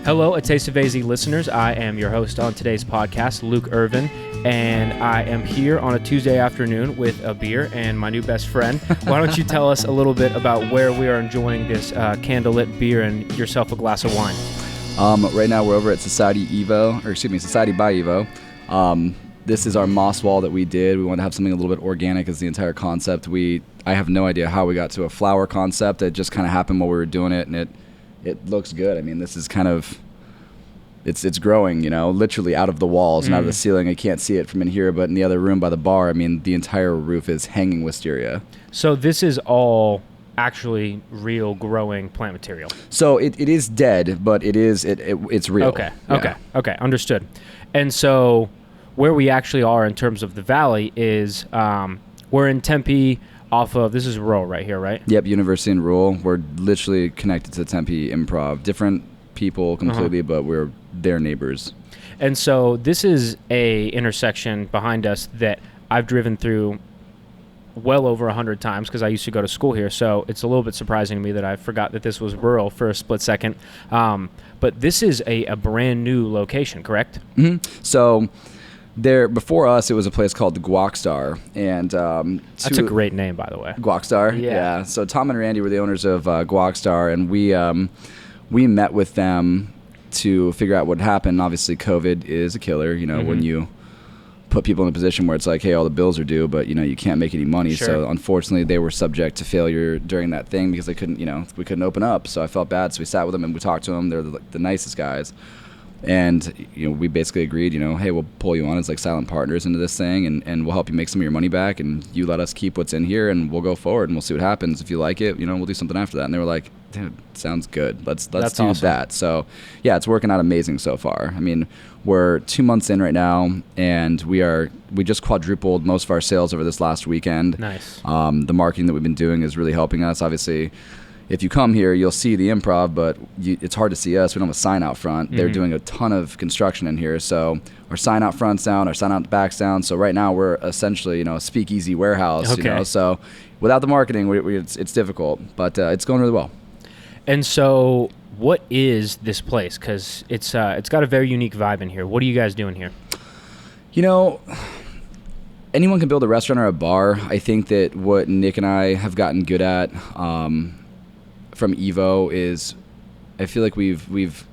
Hello, A Taste of AZ listeners. I am your host on today's podcast, Luke Irvin, and I am here on a Tuesday afternoon with a beer and my new best friend. Why don't you tell us a little bit about where we are enjoying this candlelit beer and yourself a glass of wine? Right now we're over at Society by EVO. This is our moss wall that we did. We want to have something a little bit organic as the entire concept. I have no idea how we got to a flower concept. It just kind of happened while we were doing it, and it looks good. I mean, this is kind of, it's growing, literally out of the walls and out of the ceiling. I can't see it from in here, but in the other room by the bar, I mean, the entire roof is hanging wisteria. So this is all actually real growing plant material. So it is dead, but it's real. Okay, Yeah. okay, understood. And so where we actually are in terms of the valley is we're in Tempe off of, this is rural right here, right? Yep, University and Rural. We're literally connected to Tempe Improv. Different people completely, but we're their neighbors. And so this is a intersection behind us that I've driven through well over 100 times because I used to go to school here. So it's a little bit surprising to me that I forgot that this was rural for a split second. But this is a brand new location, correct? Mm-hmm. So there, before us, it was a place called the Guac Star, and that's a great name, by the way. Guac Star, yeah. So Tom and Randy were the owners of Guac Star, and we met with them to figure out what happened. Obviously, COVID is a killer. When you put people in a position where it's like, hey, all the bills are due, but you can't make any money. Sure. So unfortunately, they were subject to failure during that thing because they couldn't, we couldn't open up. So I felt bad. So we sat with them and we talked to them. They're the nicest guys. And we basically agreed, hey, we'll pull you on as like silent partners into this thing, and we'll help you make some of your money back, and you let us keep what's in here, and we'll go forward, and we'll see what happens. If you like it, we'll do something after that. And they were like, dude, sounds good. Let's do awesome. that. So yeah, it's working out amazing so far. I mean, we're 2 months in right now, and we just quadrupled most of our sales over this last weekend. Nice. The marketing that we've been doing is really helping us. Obviously, if you come here, you'll see the Improv, but it's hard to see us. We don't have a sign out front. They're doing a ton of construction in here. So our sign out front's down, our sign out back's down. So right now we're essentially, a speakeasy warehouse, Okay. So without the marketing, it's difficult, but it's going really well. And so what is this place? Because it's got a very unique vibe in here. What are you guys doing here? Anyone can build a restaurant or a bar. I think that what Nick and I have gotten good at from EVO is, I feel like we've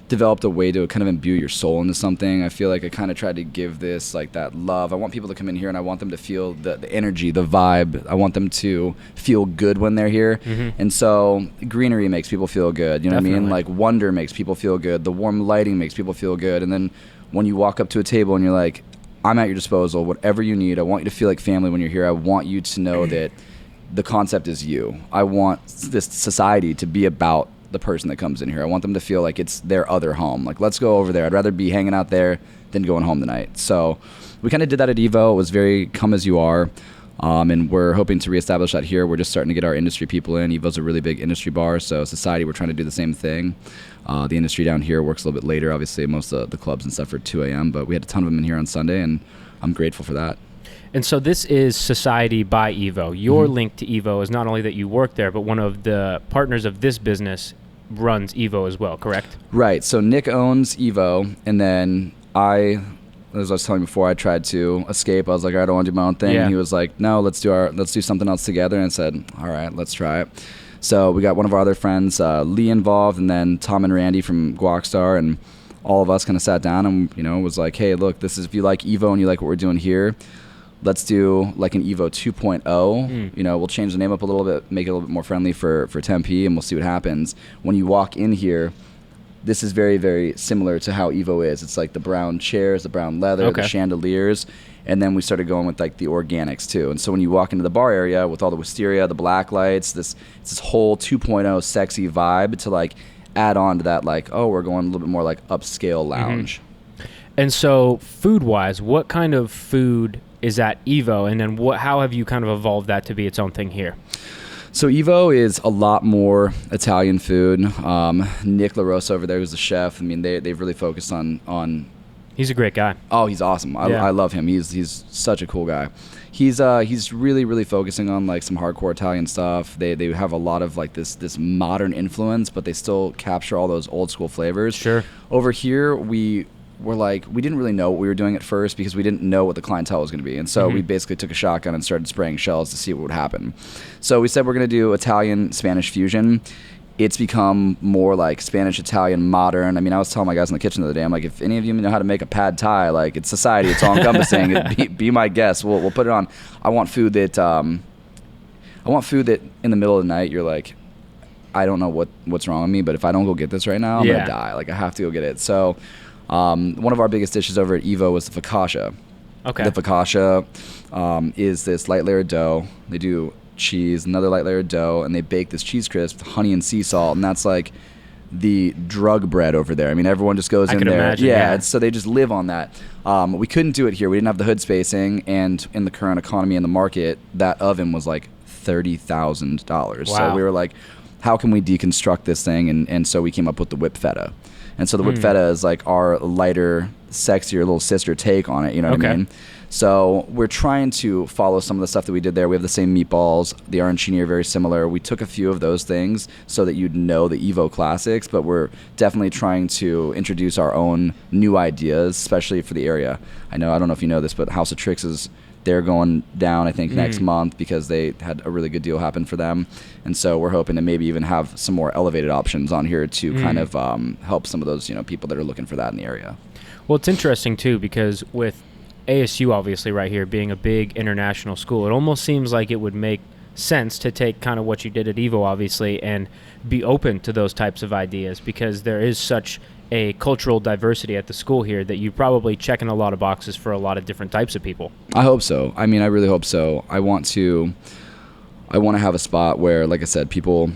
developed a way to kind of imbue your soul into something. I feel like I kind of tried to give this like that love. I want people to come in here and I want them to feel the energy, the vibe. I want them to feel good when they're here. And so greenery makes people feel good. You know what I mean? Like wonder makes people feel good. The warm lighting makes people feel good. And then when you walk up to a table and you're like, I'm at your disposal, whatever you need. I want you to feel like family when you're here. I want you to know that the concept is you. I want this society to be about the person that comes in here. I want them to feel like it's their other home. Like, let's go over there. I'd rather be hanging out there than going home tonight. So we kind of did that at EVO. It was very come as you are. And we're hoping to reestablish that here. We're just starting to get our industry people in. EVO's a really big industry bar. So Society, we're trying to do the same thing. The industry down here works a little bit later. Obviously, most of the clubs and stuff are 2 a.m., but we had a ton of them in here on Sunday, and I'm grateful for that. And so this is Society by EVO. Your link to EVO is not only that you work there, but one of the partners of this business runs EVO as well, correct? Right. So Nick owns EVO, and then as I was telling you before, I tried to escape. I was like, all right, I want to do my own thing. Yeah. And he was like, no, let's do something else together. And I said, all right, let's try it. So we got one of our other friends, Lee, involved, and then Tom and Randy from Guac Star, and all of us kind of sat down and was like, hey, look, this is, if you like EVO and you like what we're doing here, let's do like an EVO 2.0. We'll change the name up a little bit, make it a little bit more friendly for Tempe, and we'll see what happens. When you walk in here, this is very, very similar to how EVO is. It's like the brown chairs, the brown leather, the chandeliers, and then we started going with like the organics too. And so when you walk into the bar area with all the wisteria, the black lights, this whole 2.0 sexy vibe to like add on to that, like, oh, we're going a little bit more like upscale lounge. And so food-wise, what kind of food is at EVO, and then how have you kind of evolved that to be its own thing here? So EVO is a lot more Italian food. Nick LaRosa over there, who's the chef, I mean, they've really focused on He's a great guy. Oh, he's awesome. I love him. He's such a cool guy. He's really focusing on like some hardcore Italian stuff. They have a lot of like this modern influence, but they still capture all those old school flavors. Sure. Over here, we didn't really know what we were doing at first because we didn't know what the clientele was going to be. And so we basically took a shotgun and started spraying shells to see what would happen. So we said we're going to do Italian-Spanish fusion. It's become more like Spanish-Italian modern. I mean, I was telling my guys in the kitchen the other day, I'm like, if any of you know how to make a pad thai, like it's society, it's all encompassing. Be my guest. We'll put it on. I want food that in the middle of the night you're like, I don't know what's wrong with me, but if I don't go get this right now, I'm gonna die. Like I have to go get it. So one of our biggest dishes over at EVO was the focaccia. Okay. The focaccia is this light layered dough. They do cheese, another light layered dough, and they bake this cheese crisp with honey and sea salt, and that's like the drug bread over there. I mean, everyone just goes in there. Imagine, yeah, so they just live on that. We couldn't do it here. We didn't have the hood spacing, and in the current economy in the market, that oven was like $30,000. Wow. So we were like, how can we deconstruct this thing? And so we came up with the whip feta. And so the whip feta is like our lighter, sexier little sister take on it, you know what I mean? So we're trying to follow some of the stuff that we did there. We have the same meatballs. The arancini are very similar. We took a few of those things so that you'd know the EVO classics, but we're definitely trying to introduce our own new ideas, especially for the area. I don't know if you know this, but House of Tricks they're going down, I think, next month because they had a really good deal happen for them. And so we're hoping to maybe even have some more elevated options on here to kind of help some of those, people that are looking for that in the area. Well, it's interesting, too, because with ASU, obviously, right here, being a big international school, it almost seems like it would make sense to take kind of what you did at EVO, obviously, and be open to those types of ideas because there is such a cultural diversity at the school here that you probably check in a lot of boxes for a lot of different types of people. I hope so. I mean, I really hope so. I want to have a spot where, like I said, people,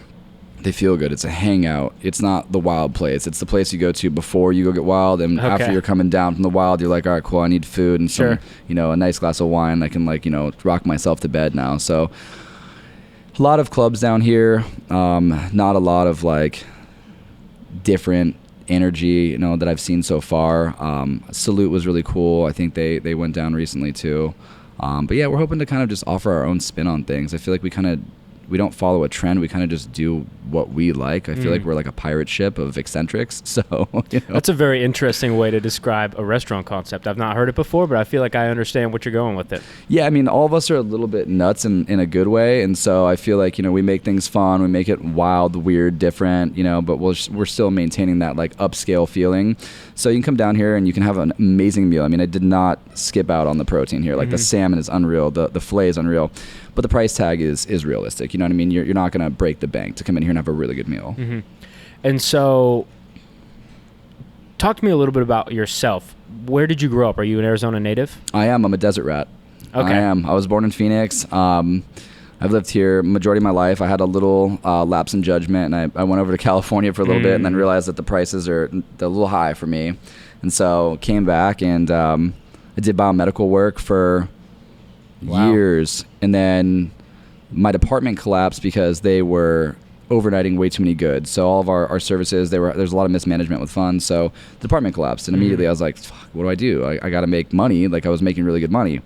they feel good. It's a hangout. It's not the wild place. It's the place you go to before you go get wild, and after you're coming down from the wild, you're like, all right, cool, I need food and some, a nice glass of wine. I can rock myself to bed now. So a lot of clubs down here, not a lot of different energy that I've seen so far. Salute was really cool. I think they went down recently too. But yeah, we're hoping to kind of just offer our own spin on things. I feel like we don't follow a trend. We kind of just do what we like. I feel like we're like a pirate ship of eccentrics. So That's a very interesting way to describe a restaurant concept. I've not heard it before, but I feel like I understand what you're going with it. Yeah, I mean, all of us are a little bit nuts in a good way, and so I feel like we make things fun. We make it wild, weird, different. But we're still maintaining that upscale feeling. So you can come down here and you can have an amazing meal. I mean, I did not skip out on the protein here. The salmon is unreal. The filet is unreal. But the price tag is realistic. You know what I mean? You're not going to break the bank to come in here and have a really good meal. Mm-hmm. And so talk to me a little bit about yourself. Where did you grow up? Are you an Arizona native? I am. I'm a desert rat. Okay. I am. I was born in Phoenix. I've lived here majority of my life. I had a little lapse in judgment, and I went over to California for a little bit and then realized that the prices they're a little high for me. And so came back and I did biomedical work for years, and then my department collapsed because they were overnighting way too many goods. So all of our services, there's a lot of mismanagement with funds. So the department collapsed, and immediately I was like, fuck, what do I do? I got to make money. I was making really good money.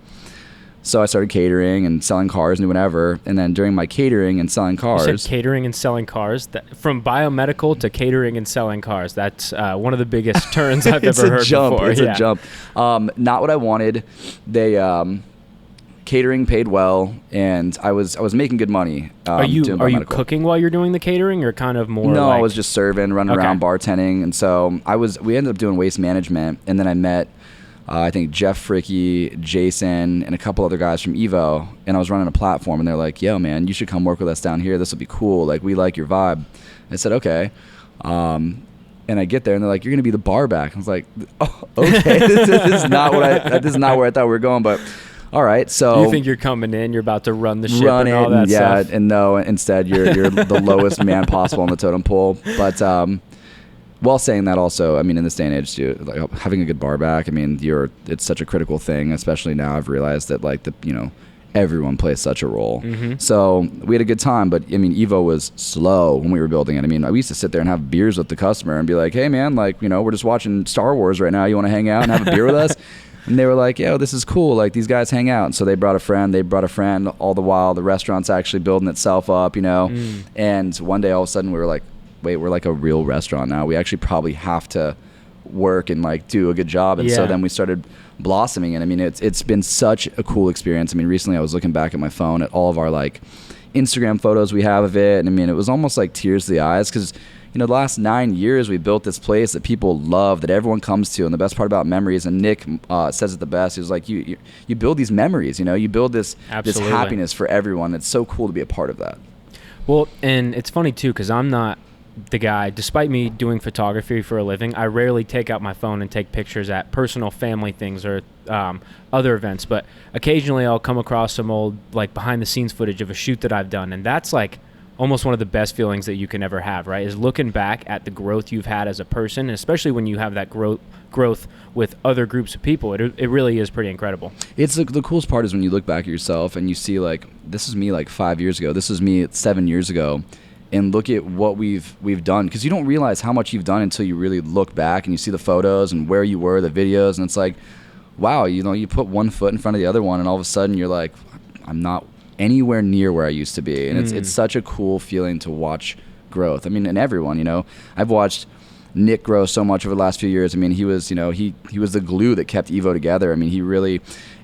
So I started catering and selling cars and doing whatever. And then during my catering and selling cars... You said catering and selling cars? From biomedical to catering and selling cars. That's one of the biggest turns I've ever heard before. It's a jump. Not what I wanted. Catering paid well, and I was making good money. Are you cooking while you're doing the catering, or kind of more? No, I was just serving, running around, bartending, and so we ended up doing waste management, and then I met I think Jeff Fricky, Jason, and a couple other guys from EVO, and I was running a platform, and they're like, yo, man, you should come work with us down here. This will be cool. We like your vibe. I said, okay. And I get there, and they're like, you're going to be the bar back. I was like, oh, okay. this is not where I thought we were going, but all right. So you think you're coming in, you're about to run the ship and all that stuff. Yeah, and no, instead you're the lowest man possible on the totem pole. But while saying that also, I mean, in this day and age, dude, having a good bar back, I mean, it's such a critical thing, especially now. I've realized that everyone plays such a role. Mm-hmm. So we had a good time, but I mean, EVO was slow when we were building it. I mean, we used to sit there and have beers with the customer and be like, hey man, like, you know, we're just watching Star Wars right now. You want to hang out and have a beer with us? And they were like, yo, this is cool. Like, these guys hang out. And so they brought a friend, all the while the restaurant's actually building itself up, you know? And one day all of a sudden we were like, wait, we're like a real restaurant now. We actually probably have to work and like do a good job. And so then we started blossoming. And I mean, it's been such a cool experience. I mean, recently I was looking back at my phone at all of our like Instagram photos we have of it. And I mean, it was almost like tears to the eyes because, you know, the last 9 years we built this place that people love, that everyone comes to. And the best part about memories, and Nick says it the best, he was like, you build these memories, you know, you build this happiness for everyone. It's so cool to be a part of that. Well, and it's funny too, because I'm not the guy, despite me doing photography for a living, I rarely take out my phone and take pictures at personal family things or other events, but occasionally I'll come across some old like behind the scenes footage of a shoot that I've done, and that's like almost one of the best feelings that you can ever have, right? Is looking back at the growth you've had as a person, and especially when you have that growth with other groups of people. It really is pretty incredible. It's the coolest part is when you look back at yourself and you see like, this is me like 5 years ago, this was me 7 years ago, and look at what we've done, because you don't realize how much you've done until you really look back and you see the photos and where you were, the videos, and it's like, wow, you know, you put one foot in front of the other one and all of a sudden you're like, I'm not anywhere near where I used to be. And it's such a cool feeling to watch growth. I mean, and everyone, you know, I've watched Nick grow so much over the last few years. I mean, he was, you know, he was the glue that kept EVO together. I mean, he really,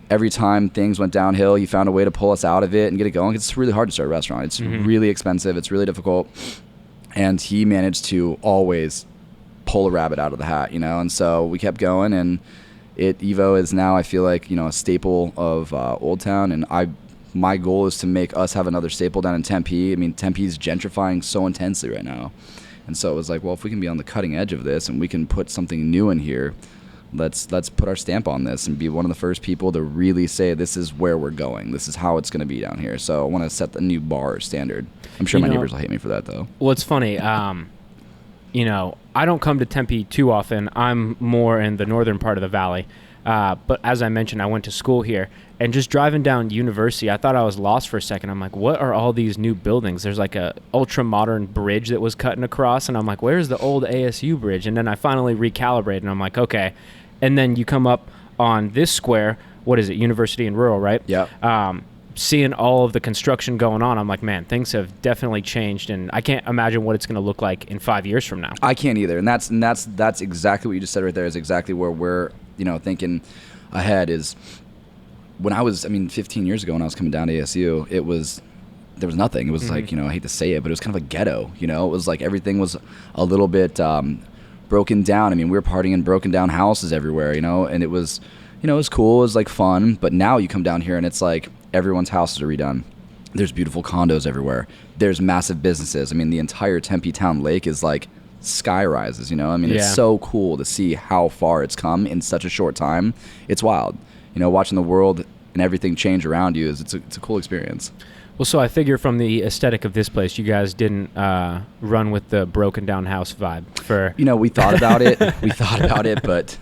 every time things went downhill, he found a way to pull us out of it and get it going. It's really hard to start a restaurant. It's really expensive. It's really difficult. And he managed to always pull a rabbit out of the hat, you know? And so we kept going, and EVO is now, I feel like, you know, a staple of Old Town. And my goal is to make us have another staple down in Tempe. I mean, Tempe's gentrifying so intensely right now. And so it was like, well, if we can be on the cutting edge of this and we can put something new in here, let's put our stamp on this and be one of the first people to really say, this is where we're going. This is how it's going to be down here. So I want to set the new bar standard. I'm sure my neighbors will hate me for that, though. Well, it's funny. You know, I don't come to Tempe too often. I'm more in the northern part of the valley. But as I mentioned, I went to school here, and just driving down University, I thought I was lost for a second. I'm like, what are all these new buildings? There's like a ultra modern bridge that was cutting across, and I'm like, where's the old ASU bridge? And then I finally recalibrated, and I'm like, okay. And then you come up on this square, what is it, University and Rural, right? Yeah. Seeing all of the construction going on, I'm like, man, things have definitely changed, and I can't imagine what it's going to look like in 5 years from now. I can't either, and that's exactly what you just said right there. Is exactly where we're, you know, thinking ahead. Is when I was, 15 years ago when I was coming down to ASU, there was nothing. It was like, you know, I hate to say it, but it was kind of a ghetto. You know, it was like everything was a little bit broken down. I mean, we were partying in broken down houses everywhere, you know, and it was, you know, it was cool, it was like fun. But now you come down here and it's like everyone's houses are redone. There's beautiful condos everywhere. There's massive businesses. I mean, the entire Tempe Town Lake is like sky rises, you know. I mean, it's so cool to see how far it's come in such a short time. It's wild, you know, watching the world and everything change around you. It's a cool experience. Well, so I figure from the aesthetic of this place, you guys didn't run with the broken down house vibe for. You know, we thought about it. But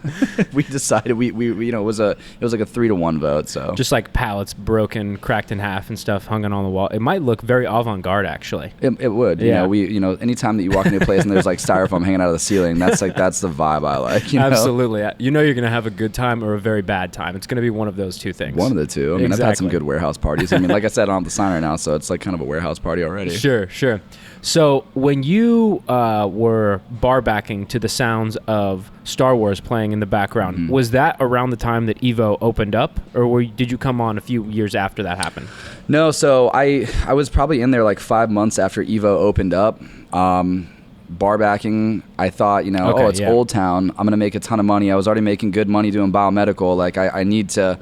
we decided we you know, it was like a 3-1 vote. So just like pallets broken, cracked in half, and stuff hung on the wall. It might look very avant-garde, actually. It would. Yeah. You know, anytime that you walk into a place and there's like styrofoam hanging out of the ceiling, that's the vibe I like. You know? Absolutely. You know, you're gonna have a good time or a very bad time. It's gonna be one of those two things. One of the two. I mean, exactly. I've had some good warehouse parties. I mean, like I said, I don't have the sign right now, so it's like kind of a warehouse party already. Sure. So when you were bar backing to the sounds of Star Wars playing in the background, was that around the time that EVO opened up, or did you come on a few years after that happened? No, so I was probably in there like 5 months after EVO opened up. Bar backing, I thought, you know, it's Old Town. I'm gonna make a ton of money. I was already making good money doing biomedical. Like I need to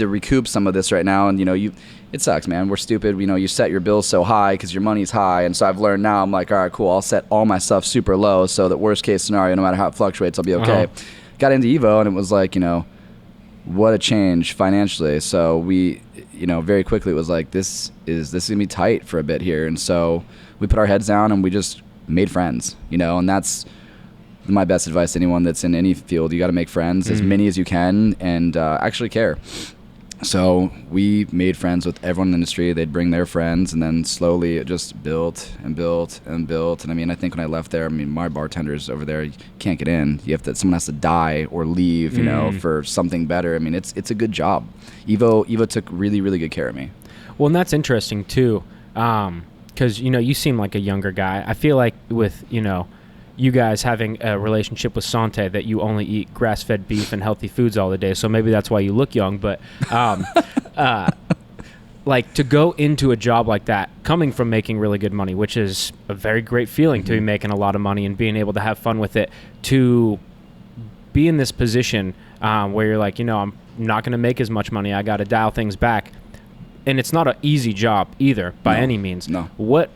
recoup some of this right now. And you know, it sucks, man. We're stupid. You know, you set your bills so high because your money's high. And so I've learned now, I'm like, all right, cool. I'll set all my stuff super low so that worst case scenario, no matter how it fluctuates, I'll be okay. Got into EVO and it was like, you know, what a change financially. So we, you know, very quickly it was like, this is gonna be tight for a bit here. And so we put our heads down and we just made friends, you know, and that's my best advice to anyone that's in any field. You got to make friends, as many as you can, and actually care. So we made friends with everyone in the industry. They'd bring their friends, and then slowly it just built and built and built. And I mean, I think when I left there, I mean, my bartenders over there, you can't get in. Someone has to die or leave, you know, for something better. I mean, it's a good job. EVO took really, really good care of me. Well, and that's interesting too, because you know, you seem like a younger guy. I feel like with, you know, you guys having a relationship with Sante that you only eat grass-fed beef and healthy foods all the day, so maybe that's why you look young. But like, to go into a job like that, coming from making really good money, which is a very great feeling to be making a lot of money and being able to have fun with it, to be in this position where you're like, you know, I'm not going to make as much money. I got to dial things back. And it's not an easy job either by any means. No. What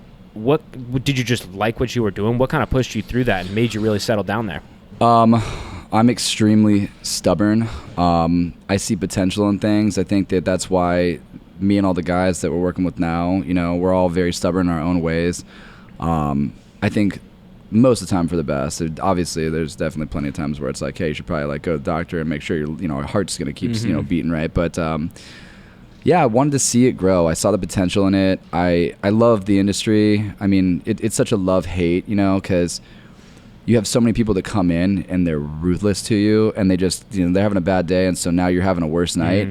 did you just like what you were doing? What kind of pushed you through that and made you really settle down there? I'm extremely stubborn. I see potential in things. I think that's why me and all the guys that we're working with now, you know, we're all very stubborn in our own ways. I think most of the time for the best. Obviously, there's definitely plenty of times where it's like, hey, you should probably like go to the doctor and make sure your heart's going to keep you know, beating right. But yeah, I wanted to see it grow. I saw the potential in it. I love the industry. I mean, it's such a love-hate, you know, because you have so many people that come in and they're ruthless to you, and they just, you know, they're having a bad day, and so now you're having a worse night.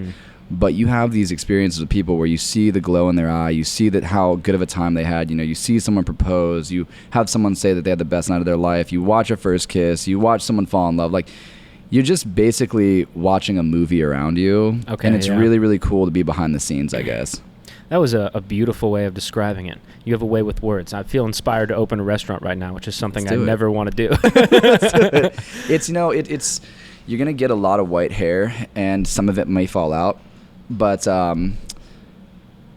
But you have these experiences with people where you see the glow in their eye, you see that how good of a time they had, you know, you see someone propose, you have someone say that they had the best night of their life, you watch a first kiss, you watch someone fall in love. Like, you're just basically watching a movie around you. Okay, and it's really, really cool to be behind the scenes, I guess. That was a beautiful way of describing it. You have a way with words. I feel inspired to open a restaurant right now, which is something I never want to do. It's, you know, it's you're going to get a lot of white hair, and some of it may fall out, but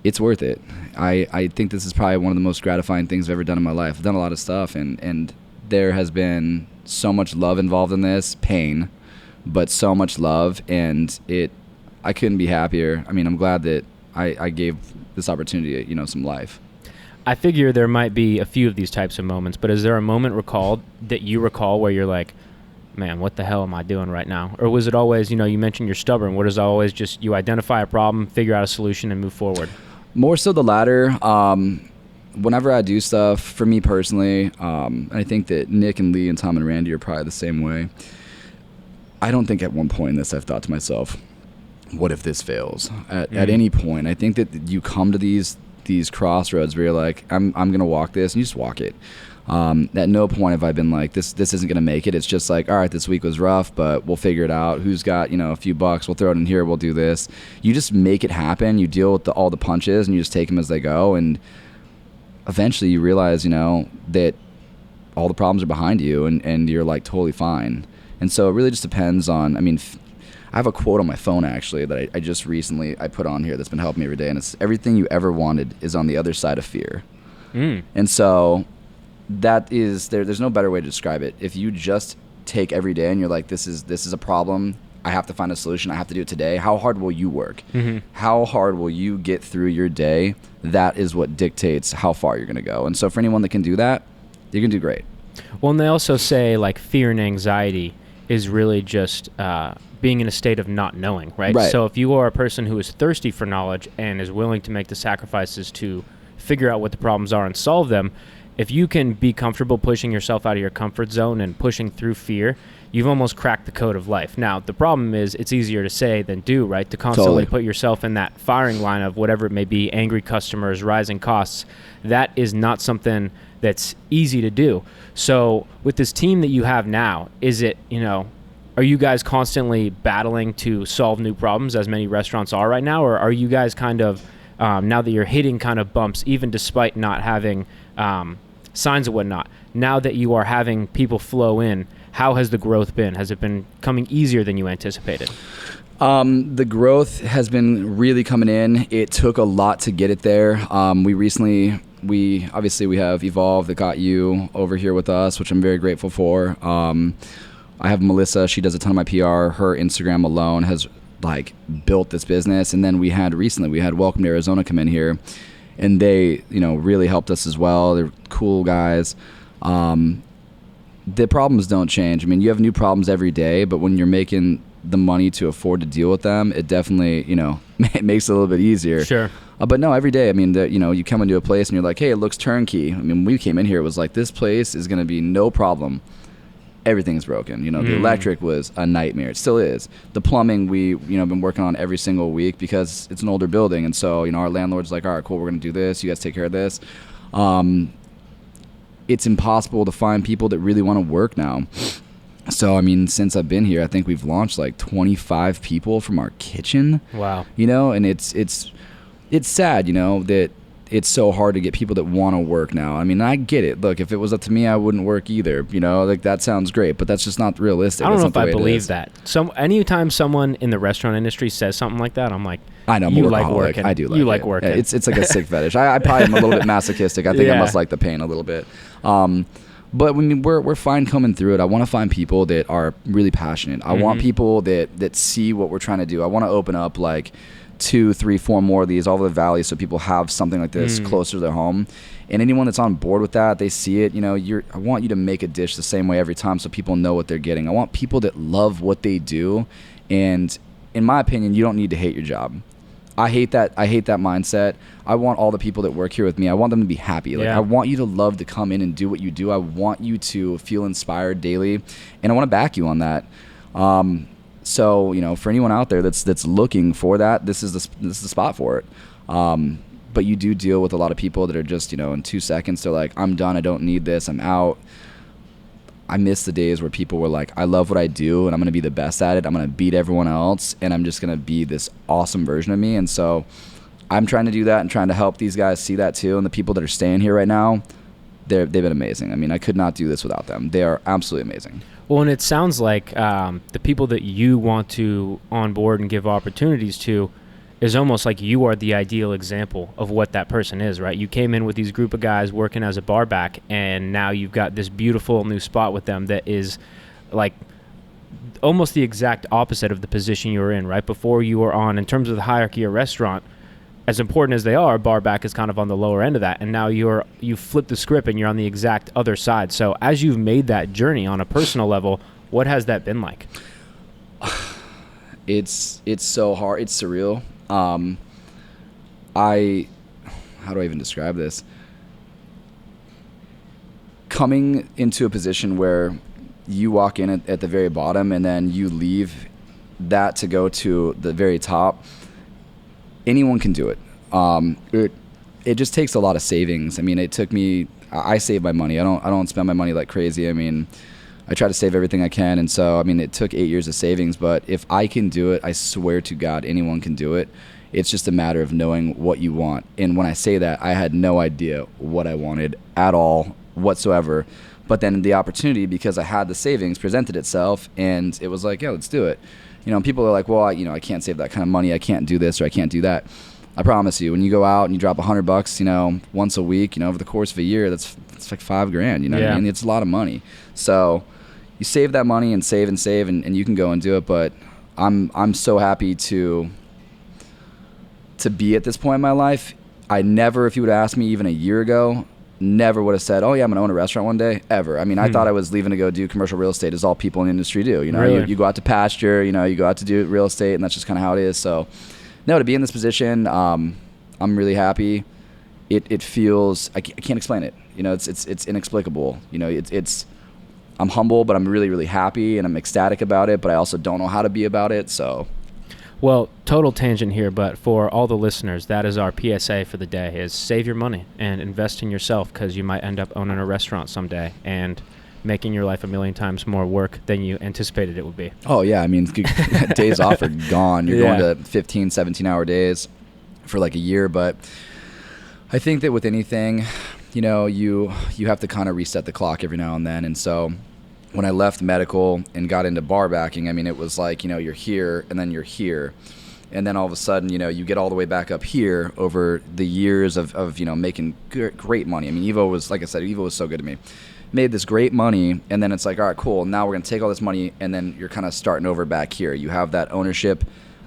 it's worth it. I think this is probably one of the most gratifying things I've ever done in my life. I've done a lot of stuff, and there has been so much love involved in this, pain, but so much love, and I couldn't be happier. I mean, I'm glad that I gave this opportunity, you know, some life. I figure there might be a few of these types of moments, but is there a moment that you recall where you're like, man, what the hell am I doing right now? Or was it always, you know, you mentioned you're stubborn. What is always just you identify a problem, figure out a solution, and move forward? More so the latter. Whenever I do stuff, for me personally, I think that Nick and Lee and Tom and Randy are probably the same way. I don't think at one point in this I've thought to myself, what if this fails? At any point. I think that you come to these crossroads where you're like, I'm going to walk this, and you just walk it. At no point have I been like, this isn't going to make it. It's just like, all right, this week was rough, but we'll figure it out. Who's got, you know, a few bucks? We'll throw it in here. We'll do this. You just make it happen. You deal with all the punches, and you just take them as they go. And eventually you realize, you know, that all the problems are behind you, and you're like totally fine. And so it really just depends on, I mean, I have a quote on my phone actually that I just recently I put on here that's been helping me every day, and it's everything you ever wanted is on the other side of fear. And so that is there's no better way to describe it. If you just take every day and you're like, this is a problem, I have to find a solution, I have to do it today, how hard will you work? How hard will you get through your day? That is what dictates how far you're going to go. And so for anyone that can do that, you're going to do great. Well, and they also say like fear and anxiety is really just being in a state of not knowing, right? So if you are a person who is thirsty for knowledge and is willing to make the sacrifices to figure out what the problems are and solve them, if you can be comfortable pushing yourself out of your comfort zone and pushing through fear, you've almost cracked the code of life. Now, the problem is it's easier to say than do, right? To constantly put yourself in that firing line of whatever it may be, angry customers, rising costs. That is not something that's easy to do. So with this team that you have now, is it, you know, are you guys constantly battling to solve new problems as many restaurants are right now? Or are you guys kind of, now that you're hitting kind of bumps, even despite not having signs and whatnot, now that you are having people flow in, how has the growth been? Has it been coming easier than you anticipated? The growth has been really coming in. It took a lot to get it there. We obviously have Evolve that got you over here with us, which I'm very grateful for. I have Melissa. She does a ton of my PR. Her Instagram alone has like built this business. And then we had Welcome to Arizona come in here, and they, you know, really helped us as well. They're cool guys. The problems don't change. I mean, you have new problems every day, but when you're making the money to afford to deal with them, it definitely, you know, it makes it a little bit easier. Sure. But no, every day, I mean, you come into a place and you're like, hey, it looks turnkey. I mean, when we came in here, it was like, this place is going to be no problem. Everything's broken. The electric was a nightmare. It still is. The plumbing, been working on every single week because it's an older building. And so, our landlord's like, all right, cool, we're going to do this. You guys take care of this. It's impossible to find people that really want to work now. So, I mean, since I've been here, I think we've launched like 25 people from our kitchen. Wow. And it's sad, that it's so hard to get people that want to work now. I mean, I get it. Look, if it was up to me, I wouldn't work either. Like that sounds great, but that's just not realistic. I don't know if I believe that. Anytime someone in the restaurant industry says something like that, I'm like, I know, you like working. I do like you it. like working. Yeah, it's like a sick fetish. I probably am a little bit masochistic. I think I must like the pain a little bit. But I mean, we're fine coming through it. I want to find people that are really passionate. I want people that see what we're trying to do. I want to open up like 2, 3, 4 more of these all over the valley so people have something like this closer to their home. And anyone that's on board with that, they see it. I want you to make a dish the same way every time so people know what they're getting. I want people that love what they do. And in my opinion, you don't need to hate your job. I hate that mindset. I want all the people that work here with me, I want them to be happy. I want you to love to come in and do what you do. I want you to feel inspired daily, and I want to back you on that. So, for anyone out there that's looking for that, this is the spot for it. But you do deal with a lot of people that are just, in 2 seconds, they're like, I'm done. I don't need this. I'm out. I miss the days where people were like, I love what I do and I'm going to be the best at it. I'm going to beat everyone else and I'm just going to be this awesome version of me. And so I'm trying to do that and trying to help these guys see that too. And the people that are staying here right now, they've been amazing. I mean, I could not do this without them. They are absolutely amazing. Well, and it sounds like the people that you want to onboard and give opportunities to is almost like you are the ideal example of what that person is, right? You came in with these group of guys working as a bar back, and now you've got this beautiful new spot with them that is like almost the exact opposite of the position you were in, right? Before you were on, in terms of the hierarchy of restaurant, as important as they are, bar back is kind of on the lower end of that, and now you flip the script and you're on the exact other side. So as you've made that journey on a personal level, what has that been like? It's so hard. It's surreal. How do I even describe this? Coming into a position where you walk in at the very bottom and then you leave that to go to the very top, anyone can do it. It just takes a lot of savings. I mean, I save my money. I don't spend my money like crazy. I mean, I try to save everything I can, and so, I mean, it took 8 years of savings, but if I can do it, I swear to God, anyone can do it. It's just a matter of knowing what you want. And when I say that, I had no idea what I wanted at all whatsoever. But then the opportunity, because I had the savings, presented itself, and it was like, yeah, let's do it. People are like, well, I can't save that kind of money. I can't do this or I can't do that. I promise you, when you go out and you drop $100, once a week, over the course of a year, that's like $5,000. You know what I mean? It's a lot of money. So you save that money and save and you can go and do it. But I'm so happy to be at this point in my life. I never, if you would have asked me even a year ago, never would have said, oh yeah, I'm gonna own a restaurant one day, ever. I mean, I thought I was leaving to go do commercial real estate, as all people in the industry do. Really? You go out to pasture, you go out to do real estate, and that's just kind of how it is. So no, to be in this position, I'm really happy. It feels, I can't explain it. It's inexplicable. I'm humble, but I'm really, really happy, and I'm ecstatic about it, but I also don't know how to be about it. So, well, total tangent here, but for all the listeners, that is our PSA for the day, is save your money and invest in yourself, because you might end up owning a restaurant someday and making your life a million times more work than you anticipated it would be. Oh, yeah. I mean, days off are gone. You're going to 15, 17-hour days for like a year, but I think that with anything, you have to kind of reset the clock every now and then. And so when I left medical and got into bar backing, I mean, it was like, you're here and then you're here. And then all of a sudden, you get all the way back up here over the years of making great money. I mean, EVO was, like I said, EVO was so good to me. Made this great money, and then it's like, all right, cool. Now we're going to take all this money, and then you're kind of starting over back here. You have that ownership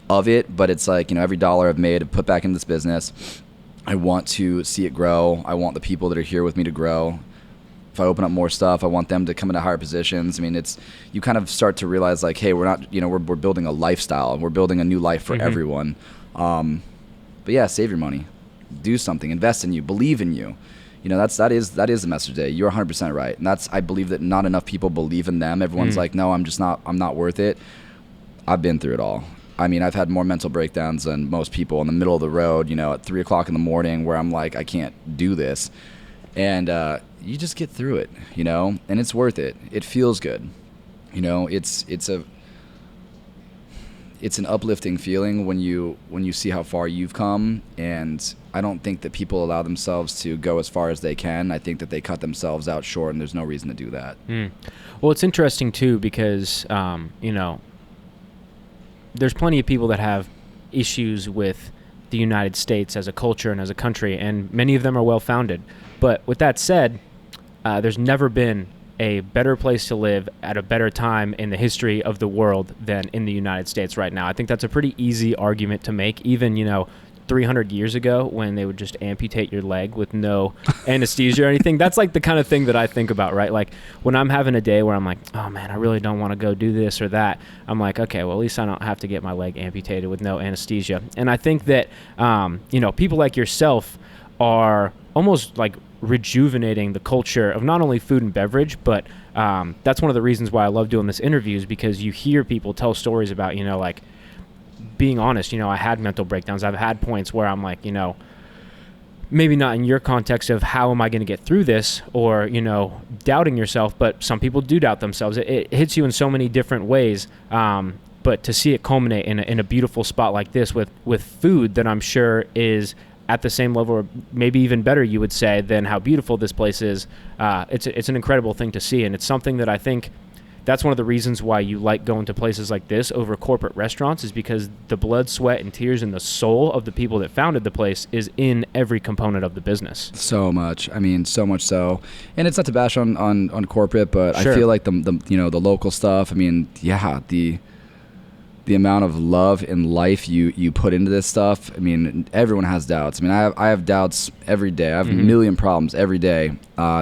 of it, but it's like, every dollar I've made, I've put back into this business. I want to see it grow. I want the people that are here with me to grow. If I open up more stuff, I want them to come into higher positions. I mean, you kind of start to realize like, hey, we're not, we're building a lifestyle, and we're building a new life for everyone. But yeah, save your money, do something, invest in you, believe in you. You know, that is the message today. You're 100% right. And I believe that not enough people believe in them. Everyone's like, no, I'm not worth it. I've been through it all. I mean, I've had more mental breakdowns than most people in the middle of the road, you know, at 3 o'clock in the morning where I'm like, I can't do this. And you just get through it, you know, and it's worth it. It feels good. You know, it's an uplifting feeling when you see how far you've come. And I don't think that people allow themselves to go as far as they can. I think that they cut themselves out short, and there's no reason to do that. Well, it's interesting too because you know, there's plenty of people that have issues with the United States as a culture and as a country, and many of them are well-founded. But with that said, there's never been a better place to live at a better time in the history of the world than in the United States right now. I think that's a pretty easy argument to make, even, you know, 300 years ago when they would just amputate your leg with no anesthesia or anything. That's like the kind of thing that I think about, right? Like when I'm having a day where I'm like, oh man, I really don't want to go do this or that, I'm like, okay, well, at least I don't have to get my leg amputated with no anesthesia. And I think that, you know, people like yourself are almost like rejuvenating the culture of not only food and beverage, but that's one of the reasons why I love doing this interviews, because you hear people tell stories about, you know, like, being honest, you know, I had mental breakdowns. I've had points where I'm like, you know, maybe not in your context of how am I going to get through this, or, you know, doubting yourself, but some people do doubt themselves. It hits you in so many different ways. But to see it culminate in a beautiful spot like this with food that I'm sure is at the same level, or maybe even better, you would say, than how beautiful this place is, it's an incredible thing to see. And it's something that I think that's one of the reasons why you like going to places like this over corporate restaurants, is because the blood, sweat, and tears and the soul of the people that founded the place is in every component of the business. So much. I mean, so much so. And it's not to bash on corporate, but sure. I feel like the you know, the local stuff, I mean, yeah, the amount of love and life you put into this stuff. I mean, everyone has doubts. I mean, I have doubts every day. I have a million problems every day.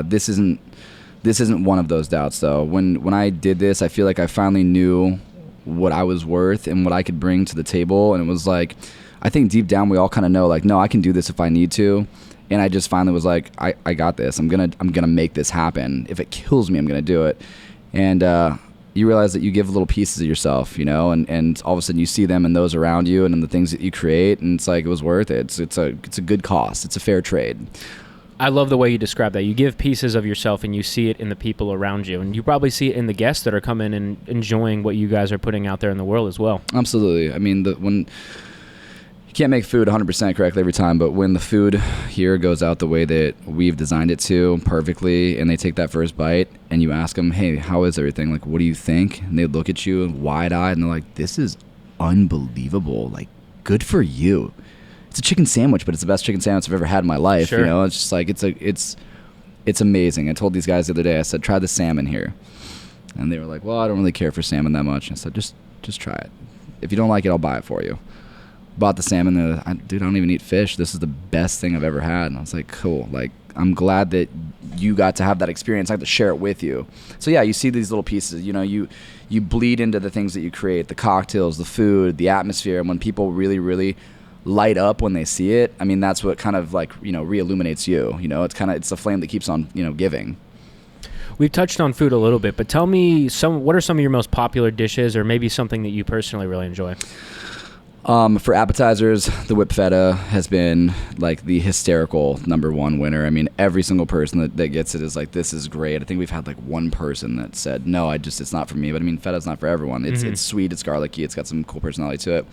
This isn't one of those doubts, though. When I did this, I feel like I finally knew what I was worth and what I could bring to the table. And it was like, I think deep down we all kind of know, like, no, I can do this if I need to. And I just finally was like, I got this. I'm gonna make this happen. If it kills me, I'm gonna do it. And you realize that you give little pieces of yourself, you know, and all of a sudden you see them and those around you and in the things that you create, and it's like, it was worth it. It's a good cost. It's a fair trade. I love the way you describe that. You give pieces of yourself and you see it in the people around you. And you probably see it in the guests that are coming and enjoying what you guys are putting out there in the world as well. Absolutely. I mean, when you can't make food 100% correctly every time, but when the food here goes out the way that we've designed it to perfectly, and they take that first bite and you ask them, hey, how is everything? Like, what do you think? And they look at you wide-eyed and they're like, this is unbelievable. Like, good for you. It's a chicken sandwich, but it's the best chicken sandwich I've ever had in my life. Sure. You know, it's just like, it's amazing. I told these guys the other day, I said, try the salmon here. And they were like, well, I don't really care for salmon that much. And I said, just try it. If you don't like it, I'll buy it for you. Bought the salmon. Dude, I don't even eat fish. This is the best thing I've ever had. And I was like, cool. Like, I'm glad that you got to have that experience. I have to share it with you. So yeah, you see these little pieces, you know, you bleed into the things that you create, the cocktails, the food, the atmosphere. And when people really, really light up when they see it, I mean, that's what kind of, like, you know, re-illuminates you. You know, it's the flame that keeps on, you know, giving. We've touched on food a little bit, but tell me what are some of your most popular dishes, or maybe something that you personally really enjoy? For appetizers, the whipped feta has been like the hysterical #1 winner. I mean, every single person that gets it is like, this is great. I think we've had like one person that said, no, it's not for me. But I mean, feta's not for everyone. It's sweet, it's garlicky, it's got some cool personality to it.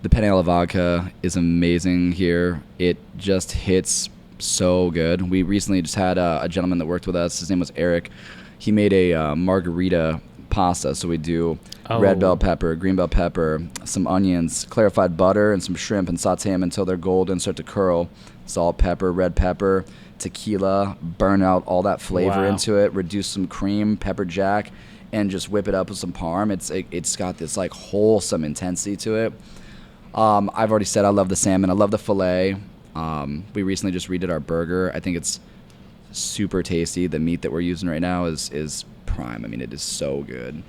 The penne alla vodka is amazing here. It just hits so good. We recently just had a gentleman that worked with us. His name was Eric. He made a margarita pasta. So we do red bell pepper, green bell pepper, some onions, clarified butter, and some shrimp, and saute them until they're golden, start to curl. Salt, pepper, red pepper, tequila, burn out all that flavor into it, reduce some cream, pepper jack, and just whip it up with some parm. It's got this like wholesome intensity to it. I've already said I love the salmon. I love the filet. We recently just redid our burger. I think it's super tasty. The meat that we're using right now is prime. I mean, it is so good.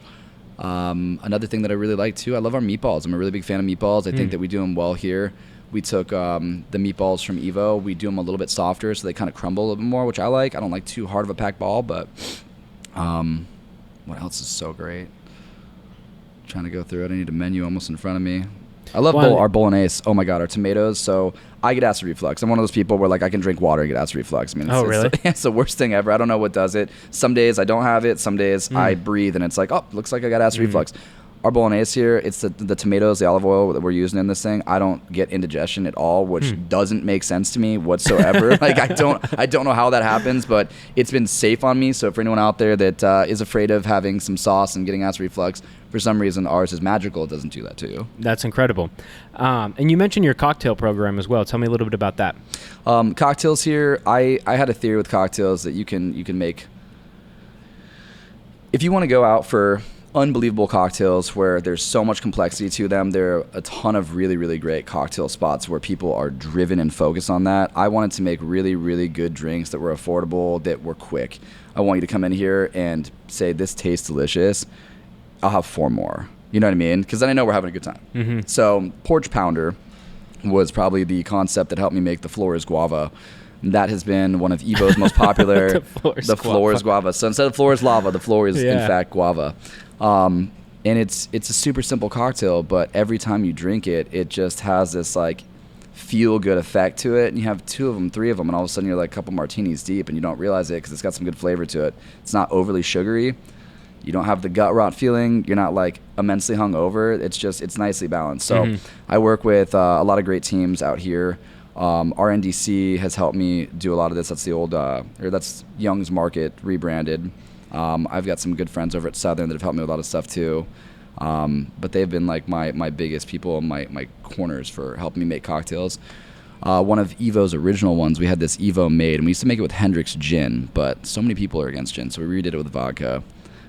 Another thing that I really like too, I love our meatballs. I'm a really big fan of meatballs. I think that we do them well here. We took the meatballs from EVO. We do them a little bit softer so they kind of crumble a little bit more, which I like. I don't like too hard of a packed ball, but what else is so great? Trying to go through it. I need a menu almost in front of me. I love our bolognese. Oh my God, our tomatoes. So I get acid reflux. I'm one of those people where like I can drink water and get acid reflux. I mean, really? It's the worst thing ever. I don't know what does it. Some days I don't have it. Some days I breathe and it's like, oh, looks like I got acid reflux. Our bolognese here, it's the tomatoes, the olive oil that we're using in this thing. I don't get indigestion at all, which doesn't make sense to me whatsoever. Like I don't know how that happens, but it's been safe on me. So for anyone out there that is afraid of having some sauce and getting acid reflux, for some reason ours is magical. It doesn't do that to you. That's incredible. And you mentioned your cocktail program as well. Tell me a little bit about that. Cocktails here, I had a theory with cocktails that you can make. If you want to go out for unbelievable cocktails where there's so much complexity to them, there are a ton of really, really great cocktail spots where people are driven and focused on that. I wanted to make really, really good drinks that were affordable, that were quick. I want you to come in here and say, this tastes delicious. I'll have 4 more. You know what I mean? Because then I know we're having a good time. So Porch Pounder was probably the concept that helped me make the Flores Guava. That has been one of EVO's most popular. the Flores Guava. So instead of Flores Lava, the floor is in fact guava. And it's a super simple cocktail, but every time you drink it, it just has this like feel good effect to it. And you have 2 of them, 3 of them, and all of a sudden you're like a couple martinis deep, and you don't realize it because it's got some good flavor to it. It's not overly sugary. You don't have the gut rot feeling. You're not like immensely hungover. It's nicely balanced. So I work with a lot of great teams out here. RNDC has helped me do a lot of this. That's the old, that's Young's Market rebranded. I've got some good friends over at Southern that have helped me with a lot of stuff too. But they've been like my biggest people, my corners for helping me make cocktails. One of EVO's original ones, we had this EVO made, and we used to make it with Hendrick's gin, but so many people are against gin, so we redid it with vodka.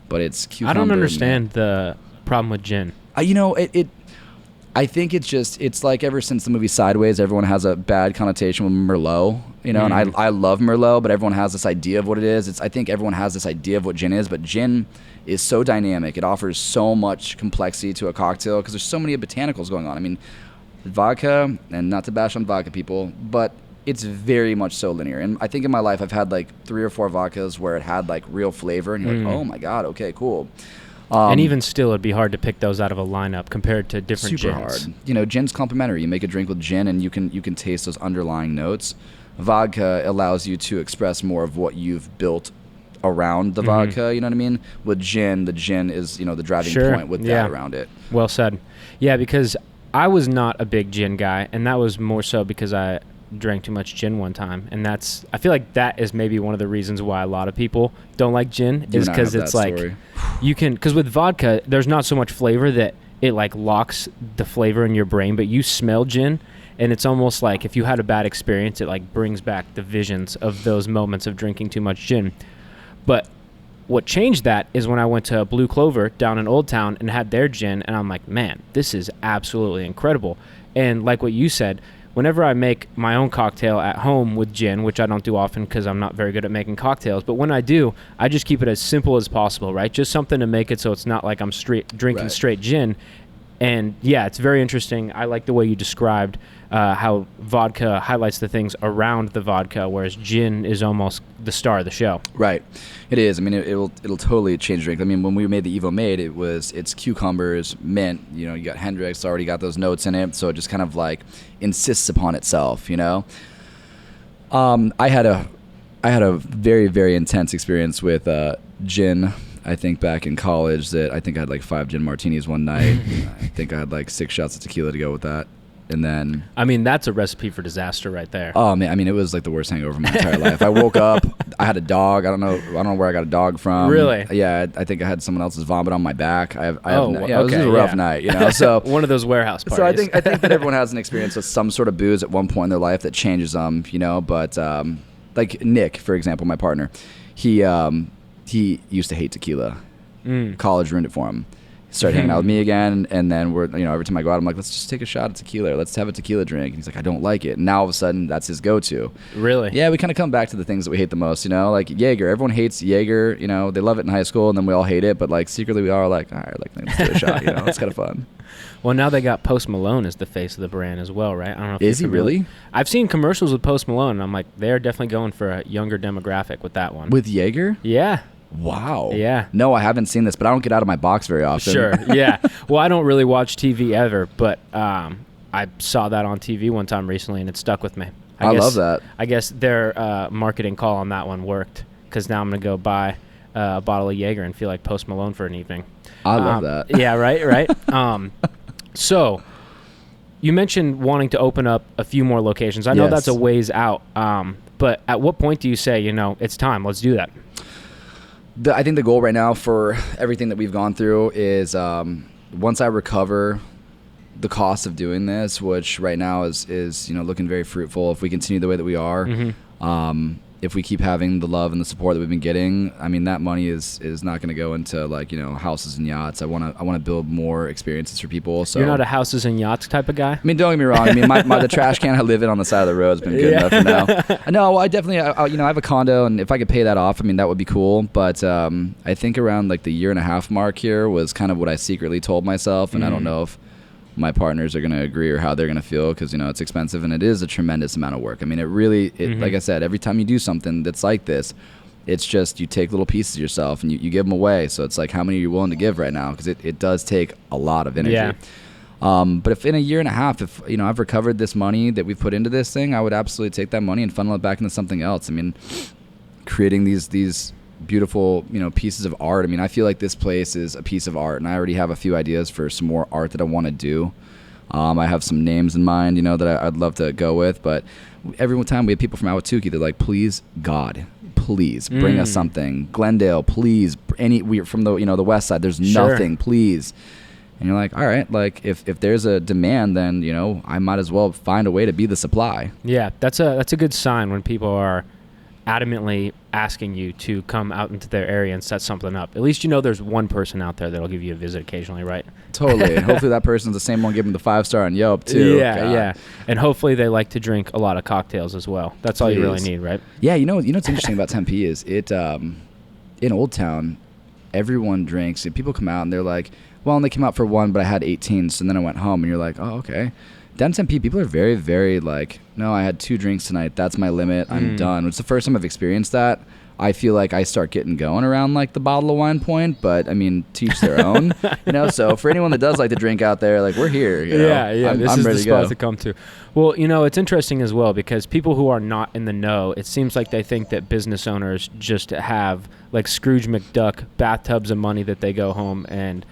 But it's cucumber. I don't understand the problem with gin. I think it's like ever since the movie Sideways, everyone has a bad connotation with Merlot, and I love Merlot, but everyone has this idea of what it is. I think everyone has this idea of what gin is, but gin is so dynamic. It offers so much complexity to a cocktail because there's so many botanicals going on. I mean, vodka, and not to bash on vodka people, but it's very much so linear. And I think in my life I've had like 3 or 4 vodkas where it had like real flavor, and you're like, oh my God, okay, cool. And even still, it'd be hard to pick those out of a lineup compared to different super gins. Hard. Gin's complementary. You make a drink with gin, and you can taste those underlying notes. Vodka allows you to express more of what you've built around the vodka. You know what I mean? With gin, the gin is the driving point with that around it. Well said. Yeah, because I was not a big gin guy, and that was more so because I drank too much gin one time, and I feel like that is maybe one of the reasons why a lot of people don't like gin, is because it's like because with vodka there's not so much flavor that it like locks the flavor in your brain, but you smell gin and it's almost like if you had a bad experience, it like brings back the visions of those moments of drinking too much gin. But what changed that is when I went to Blue Clover down in Old Town and had their gin, and I'm like, man, this is absolutely incredible. And like what you said, whenever I make my own cocktail at home with gin, which I don't do often because I'm not very good at making cocktails, but when I do, I just keep it as simple as possible, right? Just something to make it so it's not like I'm drinking straight gin. And yeah, it's very interesting. I like the way you described how vodka highlights the things around the vodka, whereas gin is almost the star of the show. Right, it is. I mean, it'll totally change drink. I mean, when we made the EVO made, it's cucumbers, mint. You got Hendrick's, already got those notes in it, so it just kind of like insists upon itself. I had a very, very intense experience with gin. I think back in college that I think I had like 5 gin martinis one night. I think I had like 6 shots of tequila to go with that. And then, I mean, that's a recipe for disaster right there. Oh man, I mean, it was like the worst hangover of my entire life. I woke up, I had a dog. I don't know where I got a dog from. Really? Yeah, I think I had someone else's vomit on my back. It was a rough night, So one of those warehouse parties. So I think that everyone has an experience with some sort of booze at one point in their life that changes them, But like Nick, for example, my partner, he used to hate tequila. College ruined it for him. Start hanging out with me again, and then we're, every time I go out, I'm like, let's just take a shot of tequila. Let's have a tequila drink. And he's like, I don't like it. And now all of a sudden, that's his go-to. Really? Yeah, we kind of come back to the things that we hate the most, like Jaeger. Everyone hates Jaeger. They love it in high school, and then we all hate it. But like secretly, we are like, all right, like let's do a shot. It's kind of fun. Well, now they got Post Malone as the face of the brand as well, right? I don't know. Is he really? I've seen commercials with Post Malone, and I'm like, they're definitely going for a younger demographic with that one. With Jaeger? Yeah. Wow. Yeah. No, I haven't seen this, but I don't get out of my box very often. Sure. Yeah. Well, I don't really watch TV ever, but I saw that on TV one time recently, and it stuck with me. I love that. I guess their marketing call on that one worked, because now I'm going to go buy a bottle of Jaeger and feel like Post Malone for an evening. I love that. Yeah, right. So you mentioned wanting to open up a few more locations. I know that's a ways out, but at what point do you say, it's time, let's do that? I think the goal right now for everything that we've gone through is once I recover the cost of doing this, which right now is looking very fruitful. If we continue the way that we are, if we keep having the love and the support that we've been getting, I mean, that money is not going to go into houses and yachts. I want to build more experiences for people. So you're not a houses and yachts type of guy? I mean, don't get me wrong. I mean, the trash can I live in on the side of the road has been good enough for now. No, I definitely, I have a condo, and if I could pay that off, I mean, that would be cool. But I think around like the 1.5 year mark here was kind of what I secretly told myself, and I don't know if my partners are going to agree or how they're going to feel, because it's expensive, and it is a tremendous amount of work. I mean, it really like I said, every time you do something that's like this, it's just you take little pieces of yourself and you give them away. So it's like, how many are you willing to give right now? Because it does take a lot of energy. But if in 1.5 years, if I've recovered this money that we've put into this thing, I would absolutely take that money and funnel it back into something else. I mean, creating these beautiful pieces of art. I mean, I feel like this place is a piece of art, and I already have a few ideas for some more art that I want to do. I have some names in mind that I'd love to go with, but every time we have people from Ahwatukee, they're like, please God, please bring us something. Glendale, please, we're from the west side, there's nothing, please. And you're like, all right, like if there's a demand, then I might as well find a way to be the supply. Yeah, that's a good sign when people are adamantly asking you to come out into their area and set something up. At least there's one person out there that'll give you a visit occasionally, right? Totally. And hopefully that person's the same one giving the 5-star on Yelp too. Yeah. And hopefully they like to drink a lot of cocktails as well. That's all you really need, right? Yeah, what's interesting about Tempe is it in Old Town, everyone drinks, and people come out and they're like, well, and they came out for one, but I had 18, so then I went home, and you're like, oh, okay. Down in Tempe, people are very, very like, no, I had 2 drinks tonight. That's my limit. I'm done. It's the first time I've experienced that. I feel like I start getting going around like the bottle of wine point, but I mean, teach their own, So for anyone that does like to drink out there, like we're here. Yeah. This is the spot to come to. Well, it's interesting as well, because people who are not in the know, it seems like they think that business owners just have like Scrooge McDuck bathtubs of money that they go home and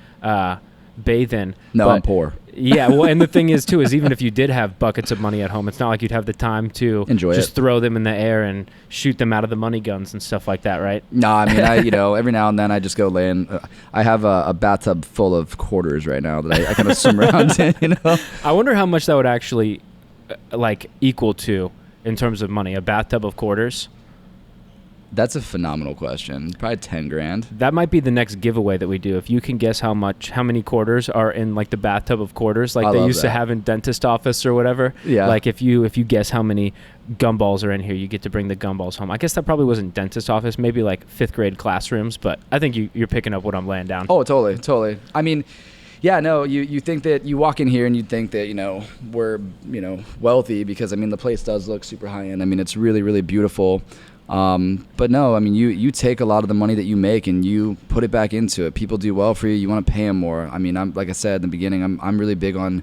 bathe in. No, I'm poor. Yeah, well, and the thing is, too, is even if you did have buckets of money at home, it's not like you'd have the time to just throw them in the air and shoot them out of the money guns and stuff like that, right? No, I mean, every now and then I just go lay in. I have a bathtub full of quarters right now that I kind of swim around in, I wonder how much that would actually, equal to in terms of money, a bathtub of quarters. That's a phenomenal question. Probably 10 grand. That might be the next giveaway that we do. If you can guess how many quarters are in like the bathtub of quarters, like they used to have in dentist office or whatever. Yeah. Like if you guess how many gumballs are in here, you get to bring the gumballs home. I guess that probably wasn't dentist office, maybe like 5th grade classrooms, but I think you're picking up what I'm laying down. Oh, totally. I mean, yeah, no, you think that you walk in here and you think that, we're, wealthy, because I mean, the place does look super high end. I mean, it's really, really beautiful. But no, I mean, you take a lot of the money that you make and you put it back into it. People do well for you. You want to pay them more. I mean, like I said in the beginning, I'm really big on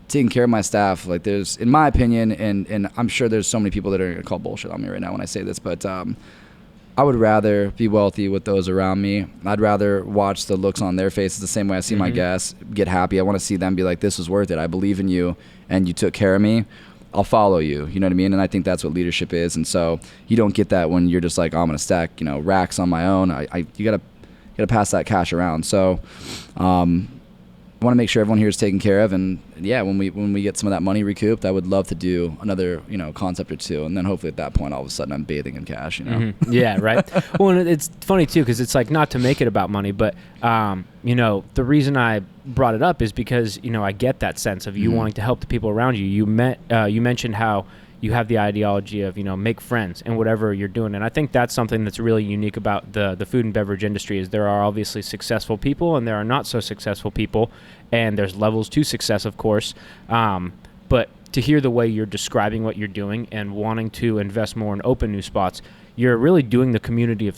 taking care of my staff. Like there's, in my opinion, and I'm sure there's so many people that are going to call bullshit on me right now when I say this, but, I would rather be wealthy with those around me. I'd rather watch the looks on their faces the same way I see my guests get happy. I want to see them be like, this was worth it. I believe in you and you took care of me. I'll follow you. You know what I mean? And I think that's what leadership is. And so you don't get that when you're just like, oh, I'm going to stack, racks on my own. You got to pass that cash around. So, I want to make sure everyone here is taken care of, and yeah, when we get some of that money recouped, I would love to do another concept or two, and then hopefully at that point, all of a sudden, I'm bathing in cash. Mm-hmm. Yeah, right. Well, and it's funny too because it's like not to make it about money, but the reason I brought it up is because I get that sense of you wanting to help the people around you. You mentioned how you have the ideology of make friends in whatever you're doing, and I think that's something that's really unique about the food and beverage industry. Is there are obviously successful people and there are not so successful people, and there's levels to success, of course, but to hear the way you're describing what you're doing and wanting to invest more and open new spots, you're really doing the community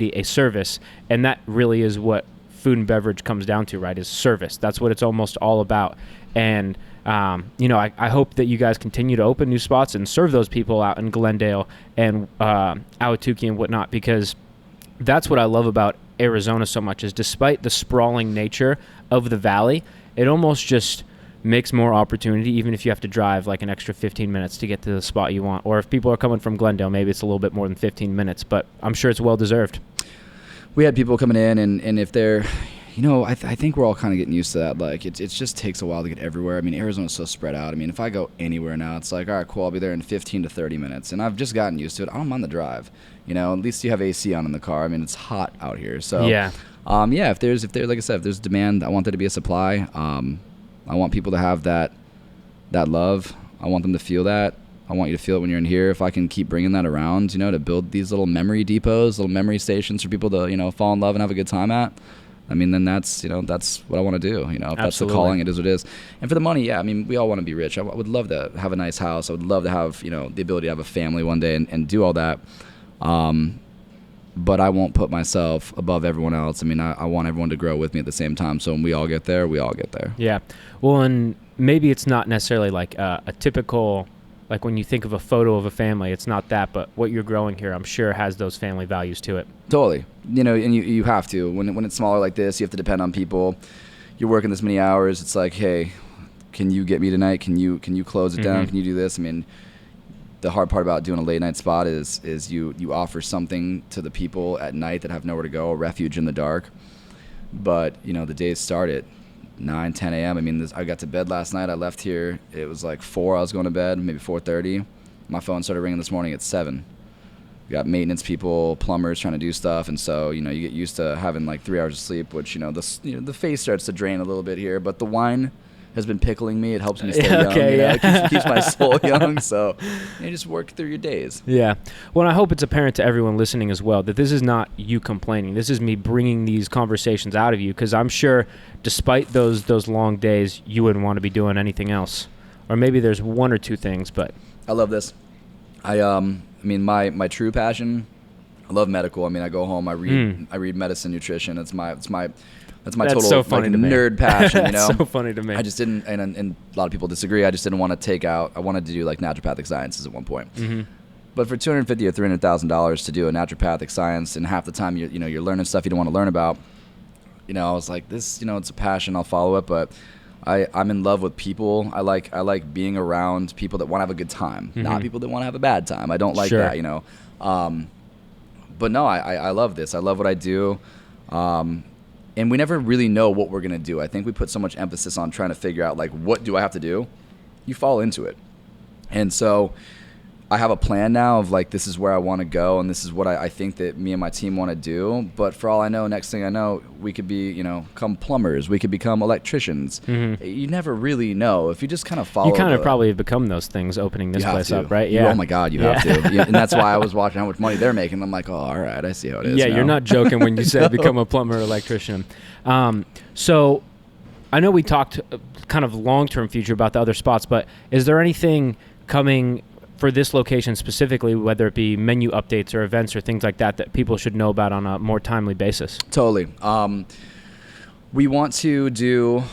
a service, and that really is what food and beverage comes down to, right? Is service. That's what it's almost all about. And I hope that you guys continue to open new spots and serve those people out in Glendale and Ahwatukee and whatnot, because that's what I love about Arizona so much is despite the sprawling nature of the valley, it almost just makes more opportunity, even if you have to drive like an extra 15 minutes to get to the spot you want. Or if people are coming from Glendale, maybe it's a little bit more than 15 minutes, but I'm sure it's well-deserved. We had people coming in, and if they're, I think we're all kind of getting used to that. Like, it just takes a while to get everywhere. I mean, Arizona's so spread out. I mean, if I go anywhere now, it's like, all right, cool, I'll be there in 15 to 30 minutes. And I've just gotten used to it. I don't mind the drive. At least you have AC on in the car. I mean, it's hot out here. So, yeah, if there's like I said, if there's demand, I want there to be a supply. I want people to have that love. I want them to feel that. I want you to feel it when you're in here. If I can keep bringing that around, to build these little memory depots, little memory stations for people to, fall in love and have a good time at. I mean, then that's what I want to do. If that's the calling, it is what it is. And for the money, yeah, I mean, we all want to be rich. I would love to have a nice house. I would love to have, the ability to have a family one day and do all that. But I won't put myself above everyone else. I mean, I want everyone to grow with me at the same time. So when we all get there, we all get there. Yeah. Well, and maybe it's not necessarily like a typical, like when you think of a photo of a family, it's not that, but what you're growing here, I'm sure has those family values to it. Totally. And you have to. When it's smaller like this, you have to depend on people. You're working this many hours. It's like, hey, can you get me tonight? Can you close it down? Can you do this? I mean, the hard part about doing a late night spot is you offer something to the people at night that have nowhere to go, a refuge in the dark. But, the days start at 9, 10 a.m. I mean, I got to bed last night. I left here. It was like 4. I was going to bed, maybe 4:30. My phone started ringing this morning at 7. We got maintenance people, plumbers trying to do stuff. And so, you get used to having like 3 hours of sleep, which, the face starts to drain a little bit here. But the wine has been pickling me. It helps me stay young. It keeps my soul young. So you just work through your days. Yeah. Well, I hope it's apparent to everyone listening as well that this is not you complaining. This is me bringing these conversations out of you, because I'm sure despite those long days, you wouldn't want to be doing anything else. Or maybe there's one or two things, but I love this. I mean, my true passion, I love medical. I mean, I go home, I read medicine, nutrition. That's my total so funny to me. Nerd passion, That's so funny to me. I just didn't, and a lot of people disagree. I just didn't want to I wanted to do like naturopathic sciences at one point. But for $250,000 or $300,000 to do a naturopathic science, and half the time you're learning stuff you don't want to learn about, I was like, this, it's a passion. I'll follow it, but I'm in love with people. I like being around people that want to have a good time, not people that want to have a bad time. I don't like that, But no, I love this. I love what I do. And we never really know what we're going to do. I think we put so much emphasis on trying to figure out, like, what do I have to do? You fall into it. And so I have a plan now of, like, this is where I want to go, and this is what I think that me and my team want to do. But for all I know, next thing I know, we could become plumbers. We could become electricians. You never really know. If you just kind of follow. You kind of probably have become those things opening this place up, right? Yeah. Oh, my God, you have to. Yeah, and that's why I was watching how much money they're making. I'm like, oh, all right, I see how it is. Yeah, now. You're not joking when you say become a plumber or electrician. So I know we talked kind of long-term future about the other spots, but is there anything coming for this location specifically, whether it be menu updates or events or things like that people should know about on a more timely basis? Totally. We want to do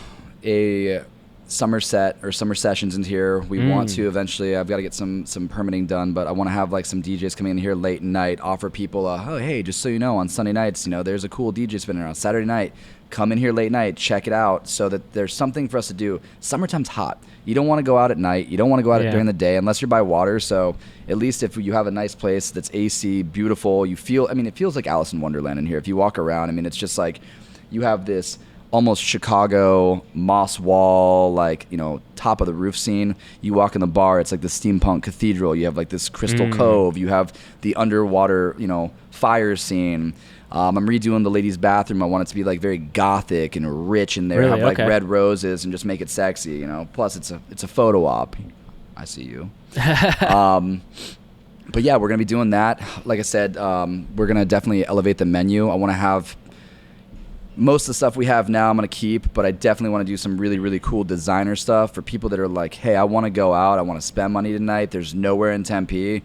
a summer set or summer sessions in here. We want to eventually, I've got to get some permitting done, but I want to have like some DJs coming in here late at night, offer people, oh, hey, just so you know, on Sunday nights, there's a cool DJ spinning around. Saturday night, come in here late night, check it out, so that there's something for us to do. Summertime's hot. You don't want to go out at night. You don't want to go out during the day unless you're by water. So at least if you have a nice place that's AC, beautiful, it feels like Alice in Wonderland in here. If you walk around, it's just like you have this almost Chicago moss wall, like, top of the roof scene. You walk in the bar, it's like the steampunk cathedral. You have like this crystal cove. You have the underwater, fire scene. I'm redoing the ladies' bathroom. I want it to be like very gothic and rich in there. Really? Have like Okay. red roses and just make it sexy. Plus it's a photo op. I see you. But yeah, we're gonna be doing that. Like I said, we're gonna definitely elevate the menu. I want to have most of the stuff we have now. I'm gonna keep, but I definitely want to do some really, really cool designer stuff for people that are like, hey, I want to go out. I want to spend money tonight. There's nowhere in Tempe.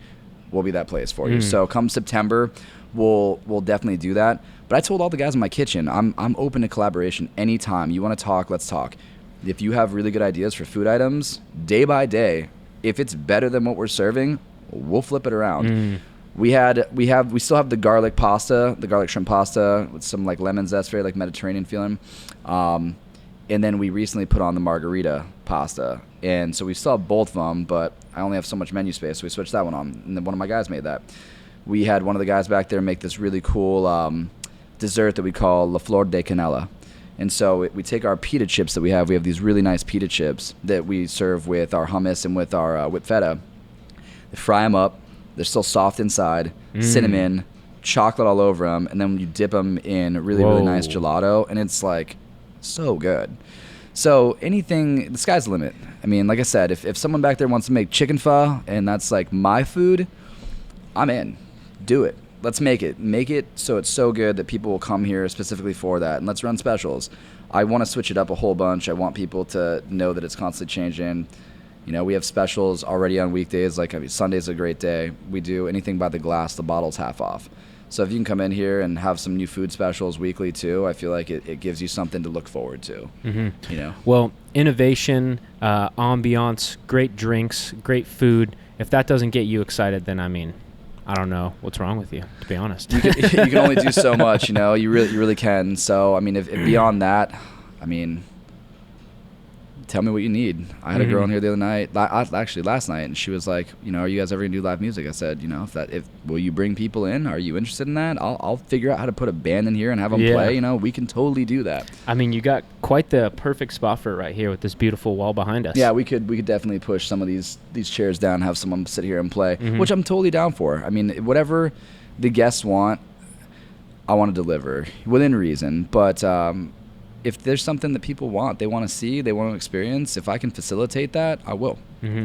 We'll be that place for you. So come September, we'll definitely do that. But I told all the guys in my kitchen, I'm open to collaboration anytime. You want to talk, let's talk. If you have really good ideas for food items, day by day, if it's better than what we're serving, we'll flip it around. We still have the garlic pasta, the garlic shrimp pasta with some like lemon zest, very like Mediterranean feeling. And then we recently put on the margarita pasta. And so we still have both of them, but I only have so much menu space, so we switched that one on. And then one of my guys made that. We had one of the guys back there make this really cool dessert that we call La Flor de Canela. And so we take our pita chips that we have. We have these really nice pita chips that we serve with our hummus and with our whipped feta. They fry them up. They're still soft inside. Cinnamon, chocolate all over them. And then you dip them in really, really nice gelato. And it's like so good. So anything, the sky's the limit. I mean, like I said, if someone back there wants to make chicken pho and that's like my food, I'm in. Do it. Let's make it. Make it so it's so good that people will come here specifically for that. And let's run specials. I want to switch it up a whole bunch. I want people to know that it's constantly changing. We have specials already on weekdays. Like, Sunday's a great day. We do anything by the glass, the bottle's half off. So if you can come in here and have some new food specials weekly too, I feel like it gives you something to look forward to. Well, innovation, ambiance, great drinks, great food. If that doesn't get you excited, then I don't know what's wrong with you, to be honest. You can only do so much, You really can. So if beyond that, tell me what you need. I had a girl in here the other night, actually last night, and she was like, are you guys ever gonna do live music? I said, will you bring people in? Are you interested in that? I'll figure out how to put a band in here and have them play. We can totally do that. You got quite the perfect spot for it right here with this beautiful wall behind us. Yeah, we could definitely push some of these chairs down, have someone sit here and play, which I'm totally down for. Whatever the guests want, I want to deliver within reason. But if there's something that people want, they want to see, they want to experience, if I can facilitate that, I will,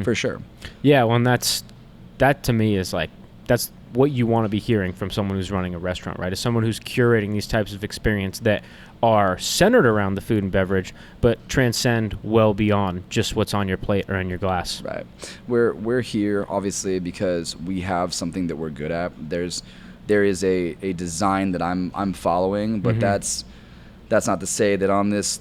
for sure. Yeah, well, and that to me is like, that's what you want to be hearing from someone who's running a restaurant, right? Is someone who's curating these types of experience that are centered around the food and beverage, but transcend well beyond just what's on your plate or in your glass. Right. We're here, obviously, because we have something that we're good at. There is a design that I'm following, but that's not to say that on this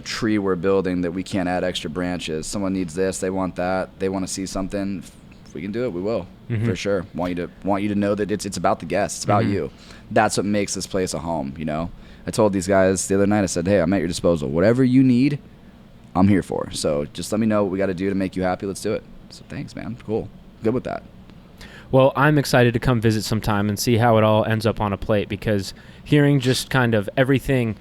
tree we're building that we can't add extra branches. Someone needs this, they want that, they want to see something. If we can do it, we will, for sure. Want you to know that it's about the guests, it's about you. That's what makes this place a home. I told these guys the other night, I said, hey, I'm at your disposal. Whatever you need, I'm here for. So just let me know what we got to do to make you happy. Let's do it. So thanks, man. Cool. Good with that. Well, I'm excited to come visit sometime and see how it all ends up on a plate, because hearing just kind of everything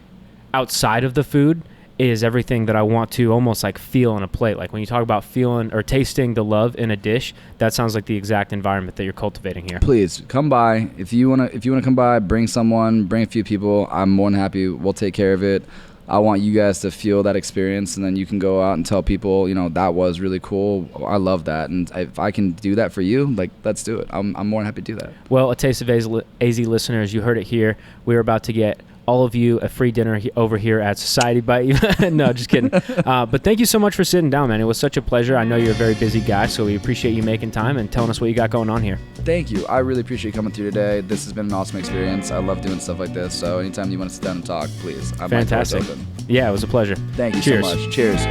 outside of the food is everything that I want to almost like feel on a plate. Like when you talk about feeling or tasting the love in a dish, that sounds like the exact environment that you're cultivating here. Please come by. If you wanna come by, bring a few people. I'm more than happy. We'll take care of it. I want you guys to feel that experience, and then you can go out and tell people, that was really cool. I love that, and if I can do that for you, like, let's do it. I'm more than happy to do that. Well, A Taste of AZ listeners, you heard it here. We're about to get all of you a free dinner over here at Society by EVO. No, just kidding. But thank you so much for sitting down, man. It was such a pleasure. I know you're a very busy guy, so we appreciate you making time and telling us what you got going on here. Thank you. I really appreciate you coming through today. This has been an awesome experience. I love doing stuff like this. So anytime you want to sit down and talk, please. Fantastic. Yeah, it was a pleasure. Thank you Cheers. so much. Cheers.